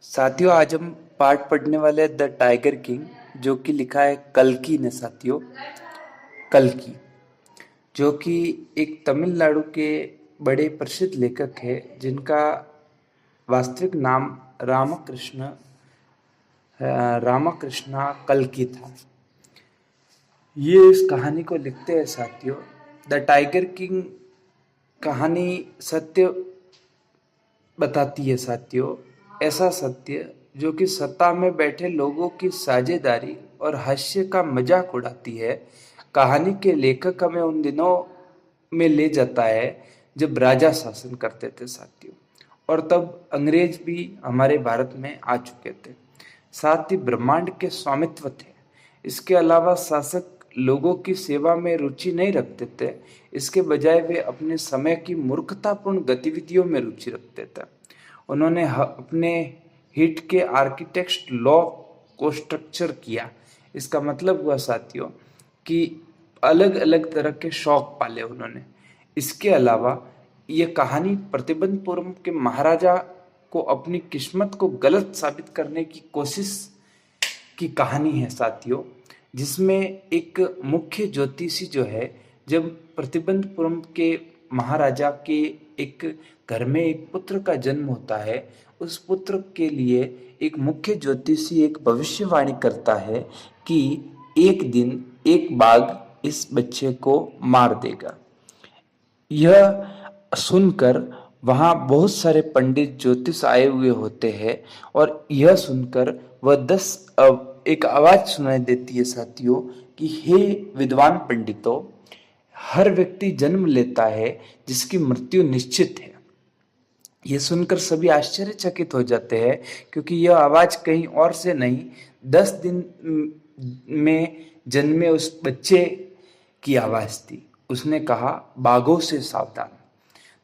साथियों, आज हम पाठ पढ़ने वाले हैं द टाइगर किंग, जो कि लिखा है कल्कि ने। साथियों, कल्कि जो कि एक तमिलनाडु के बड़े प्रसिद्ध लेखक है, जिनका वास्तविक नाम रामकृष्णा कल्कि था। ये इस कहानी को लिखते हैं। साथियों, द टाइगर किंग कहानी सत्य बताती है। साथियों, ऐसा सत्य जो कि सत्ता में बैठे लोगों की साझेदारी और हास्य का मजाक उड़ाती है। कहानी के लेखक हमें उन दिनों में ले जाता है जब राजा शासन करते थे। साथियों, और तब अंग्रेज भी हमारे भारत में आ चुके थे। साथ ही ब्रह्मांड के स्वामित्व थे। इसके अलावा शासक लोगों की सेवा में रुचि नहीं रखते थे। इसके बजाय वे अपने समय की मूर्खतापूर्ण गतिविधियों में रुचि रखते थे। उन्होंने अपने हिट के आर्किटेक्ट लॉ को स्ट्रक्चर किया। इसका मतलब हुआ साथियों कि अलग अलग तरह के शौक पाले उन्होंने। इसके अलावा ये कहानी प्रतिबंधपुरम के महाराजा को अपनी किस्मत को गलत साबित करने की कोशिश की कहानी है। साथियों, जिसमें एक मुख्य ज्योतिषी जो है, जब प्रतिबंधपुरम के महाराजा के एक घर में एक पुत्र का जन्म होता है, उस पुत्र के लिए एक मुख्य ज्योतिषी एक भविष्यवाणी करता है कि एक दिन एक बाघ इस बच्चे को मार देगा। यह सुनकर वहां बहुत सारे पंडित ज्योतिष आए हुए होते हैं, और यह सुनकर वह एक आवाज सुनाई देती है। साथियों, कि हे विद्वान पंडितों, हर व्यक्ति जन्म लेता है जिसकी मृत्यु निश्चित है। यह सुनकर सभी आश्चर्यचकित हो जाते हैं, क्योंकि यह आवाज कहीं और से नहीं, 10 दिन में जन्मे उस बच्चे की आवाज थी। उसने कहा, बाघों से सावधान।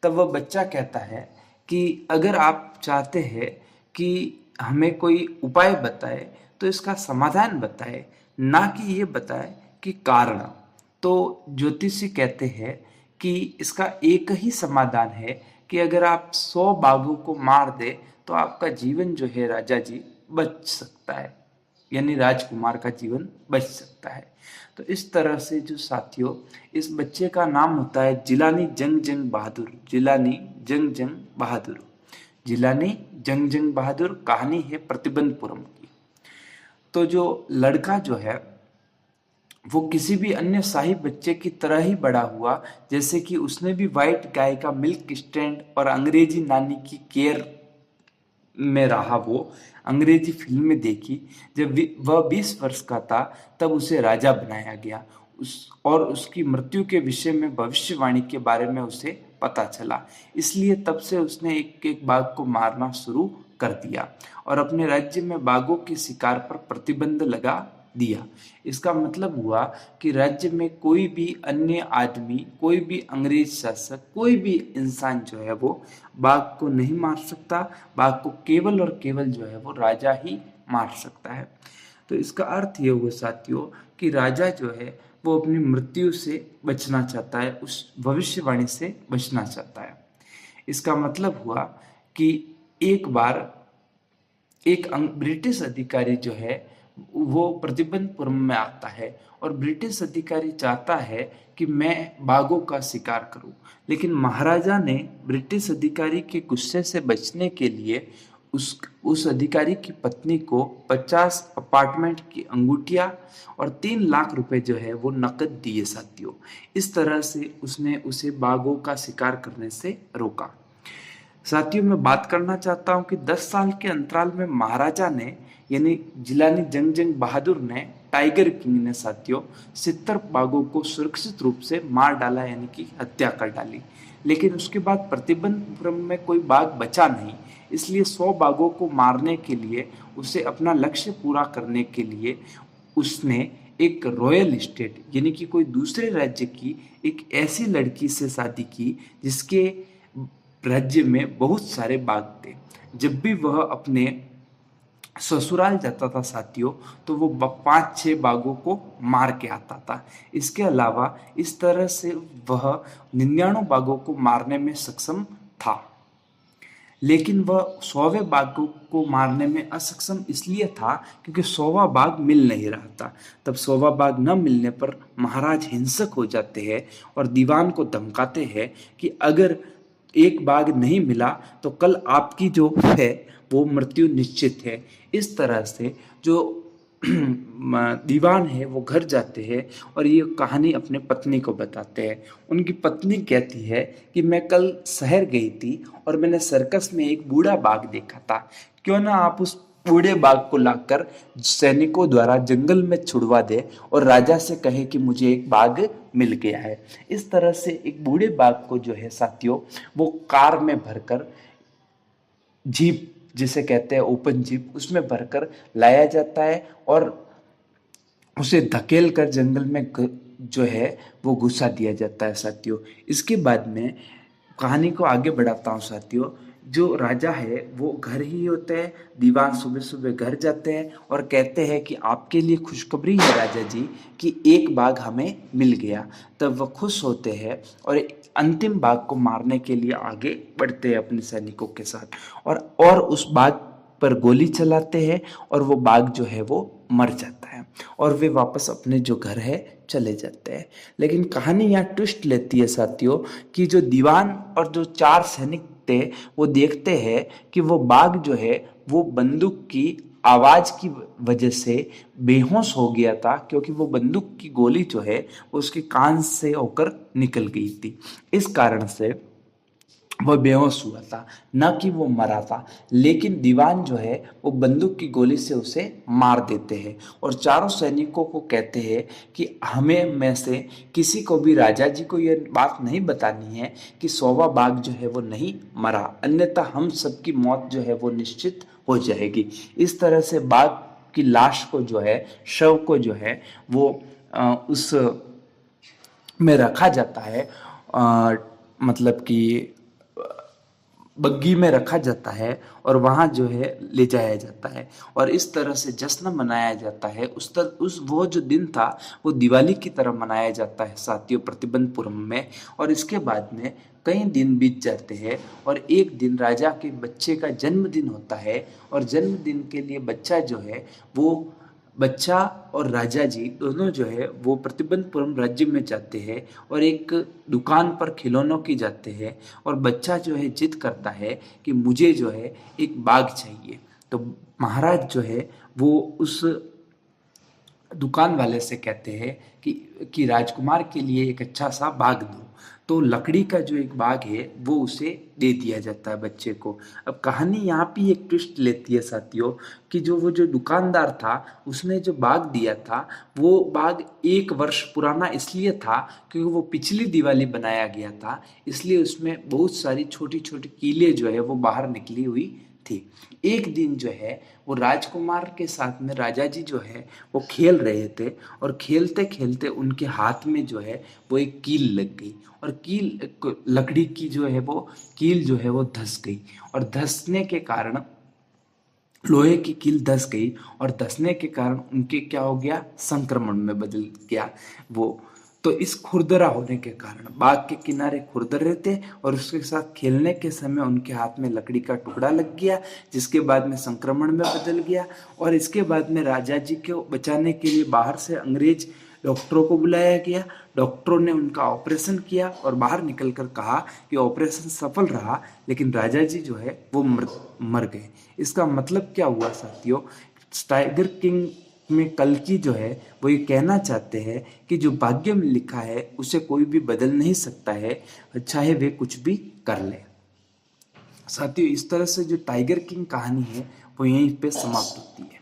तब वह बच्चा कहता है कि अगर आप चाहते हैं कि हमें कोई उपाय बताए तो इसका समाधान बताए, ना कि ये बताए कि कारण। तो ज्योतिषी कहते हैं कि इसका एक ही समाधान है कि अगर आप 100 बाघों को मार दे तो आपका जीवन जो है राजा जी बच सकता है, यानी राजकुमार का जीवन बच सकता है। तो इस तरह से जो साथियों, इस बच्चे का नाम होता है जिलानी जंग जंग बहादुर। जिलानी जंग जंग बहादुर। जिलानी जंग जंग बहादुर कहानी है प्रतिबंधपुरम की। तो जो लड़का जो है वो किसी भी अन्य शाही बच्चे की तरह ही बड़ा हुआ, जैसे कि उसने भी व्हाइट गाय का मिल्क स्टैंड और अंग्रेजी नानी की केयर में रहा। वो अंग्रेजी फिल्में देखी। जब वह 20 वर्ष का था तब उसे राजा बनाया गया। उसकी मृत्यु के विषय में भविष्यवाणी के बारे में उसे पता चला। इसलिए तब से उसने एक एक बाघ को मारना शुरू कर दिया और अपने राज्य में बाघों के शिकार पर प्रतिबंध लगा दिया। इसका मतलब हुआ कि राज्य में कोई भी अन्य आदमी, कोई भी अंग्रेज शासक, कोई भी इंसान जो है वो बाघ को नहीं मार सकता। बाघ को केवल और केवल जो है वो राजा ही मार सकता है। तो इसका अर्थ ये हुआ साथियों कि राजा जो है वो अपनी मृत्यु से बचना चाहता है, उस भविष्यवाणी से बचना चाहता है। इसका मतलब हुआ कि एक बार एक ब्रिटिश अधिकारी जो है वो प्रतिबंधपुरम में आता है, और ब्रिटिश अधिकारी चाहता है कि मैं बाघों का शिकार करूं। लेकिन महाराजा ने ब्रिटिश अधिकारी के गुस्से से बचने के लिए उस अधिकारी की पत्नी को 50 अपार्टमेंट की अंगूठियां और 3 लाख रुपए जो है वो नकद दिए। साथियों, इस तरह से उसने उसे बाघों का शिकार करने से रोका। साथियों, मैं बात करना चाहता हूं कि 10 साल के अंतराल में महाराजा ने, यानी जिलानी जंग जंग बहादुर ने, टाइगर किंग ने साथियों 70 बाघों को सुरक्षित रूप से मार डाला, यानी कि हत्या कर डाली। लेकिन उसके बाद प्रतिबंधपुरम में कोई बाघ बचा नहीं। इसलिए 100 बाघों को मारने के लिए, उसे अपना लक्ष्य पूरा करने के लिए उसने एक रॉयल स्टेट, यानी कि कोई दूसरे राज्य की एक ऐसी लड़की से शादी की जिसके राज्य में बहुत सारे बाघ थे। जब भी वह अपने ससुराल जाता था साथियों, तो वो 5-6 बाघों को मार के आता था। इसके अलावा इस तरह से वह 99 बाघों को मारने में सक्षम था। लेकिन वह 100वें बाघ को मारने में असक्षम इसलिए था क्योंकि 100वां बाघ मिल नहीं रहा था। तब 100वां बाघ न मिलने पर महाराज हिंसक हो जाते हैं और दीवान को धमकाते हैं कि अगर एक बाघ नहीं मिला तो कल आपकी जो है वो मृत्यु निश्चित है। इस तरह से जो दीवान है वो घर जाते हैं और ये कहानी अपने पत्नी को बताते हैं। उनकी पत्नी कहती है कि मैं कल शहर गई थी और मैंने सर्कस में एक बूढ़ा बाघ देखा था, क्यों ना आप उस बूढ़े बाघ को लाकर सैनिकों द्वारा जंगल में छुड़वा दे और राजा से कहे कि मुझे एक बाघ मिल गया है। इस तरह से एक बूढ़े बाघ को जो है साथियों वो कार में भरकर, जीप जिसे कहते हैं ओपन जीप, उसमें भरकर लाया जाता है और उसे धकेल कर जंगल में जो है वो घुसा दिया जाता है साथियों। इसके बाद में कहानी को आगे बढ़ाता हूँ साथियों। जो राजा है वो घर ही होते हैं। दीवान सुबह सुबह घर जाते हैं और कहते हैं कि आपके लिए खुशखबरी है राजा जी कि एक बाघ हमें मिल गया। तब वह खुश होते हैं और अंतिम बाघ को मारने के लिए आगे बढ़ते हैं अपने सैनिकों के साथ और उस बाघ पर गोली चलाते हैं और वो बाघ जो है वो मर जाता है और वे वापस अपने जो घर है चले जाते हैं। लेकिन कहानी यहाँ ट्विस्ट लेती है साथियों कि जो दीवान और जो 4 सैनिक थे वो देखते हैं कि वो बाघ जो है वो बंदूक की आवाज की वजह से बेहोश हो गया था, क्योंकि वो बंदूक की गोली जो है वो उसके कान से होकर निकल गई थी। इस कारण से वह बेहोश हुआ था, न कि वो मरा था। लेकिन दीवान जो है वो बंदूक की गोली से उसे मार देते हैं और चारों सैनिकों को कहते हैं कि हमें में से किसी को भी राजा जी को यह बात नहीं बतानी है कि 100वां बाघ जो है वो नहीं मरा, अन्यथा हम सबकी मौत जो है वो निश्चित हो जाएगी। इस तरह से बाघ की लाश को जो है, शव को जो है वो उस में रखा जाता है, मतलब कि बग्गी में रखा जाता है और वहाँ जो है ले जाया जाता है और इस तरह से जश्न मनाया जाता है। उस वो जो दिन था वो दिवाली की तरह मनाया जाता है साथियों प्रतिबंधपुरम में। और इसके बाद में कई दिन बीत जाते हैं और एक दिन राजा के बच्चे का जन्मदिन होता है और जन्मदिन के लिए बच्चा और राजा जी दोनों जो है वो प्रतिबंधपुरम राज्य में जाते हैं और एक दुकान पर खिलौनों की जाते हैं और बच्चा जो है जिद करता है कि मुझे जो है एक बाघ चाहिए। तो महाराज जो है वो उस दुकान वाले से कहते हैं कि राजकुमार के लिए एक अच्छा सा बाघ दो। तो लकड़ी का जो एक बाघ है वो उसे दे दिया जाता है बच्चे को। अब कहानी यहाँ पे एक ट्विस्ट लेती है साथियों कि वो जो दुकानदार था उसने जो बाघ दिया था वो बाघ 1 वर्ष पुराना इसलिए था क्योंकि वो पिछली दिवाली बनाया गया था, इसलिए उसमें बहुत सारी छोटी छोटी कीलें जो है वो बाहर निकली हुई थी। एक दिन जो है वो राजकुमार के साथ में राजा जी जो है वो खेल रहे थे और खेलते खेलते उनके हाथ में जो है वो एक कील लग गई और लकड़ी की जो है वो कील जो है वो धंस गई और धंसने के कारण लोहे की कील धंस गई और धंसने के कारण उनके क्या हो गया, संक्रमण में बदल गया वो। तो इस खुरदरा होने के कारण बाग के किनारे खुरदरे थे और उसके साथ खेलने के समय उनके हाथ में लकड़ी का टुकड़ा लग गया, जिसके बाद में संक्रमण में बदल गया। और इसके बाद में राजा जी को बचाने के लिए बाहर से अंग्रेज डॉक्टरों को बुलाया गया। डॉक्टरों ने उनका ऑपरेशन किया और बाहर निकलकर कहा कि ऑपरेशन सफल रहा, लेकिन राजा जी जो है वो मर गए। इसका मतलब क्या हुआ साथियों, टाइगर किंग में कल्कि जो है वो ये कहना चाहते हैं कि जो भाग्य में लिखा है उसे कोई भी बदल नहीं सकता है, चाहे वे कुछ भी कर ले। साथियों इस तरह से जो टाइगर किंग कहानी है वो यहीं पे समाप्त होती है।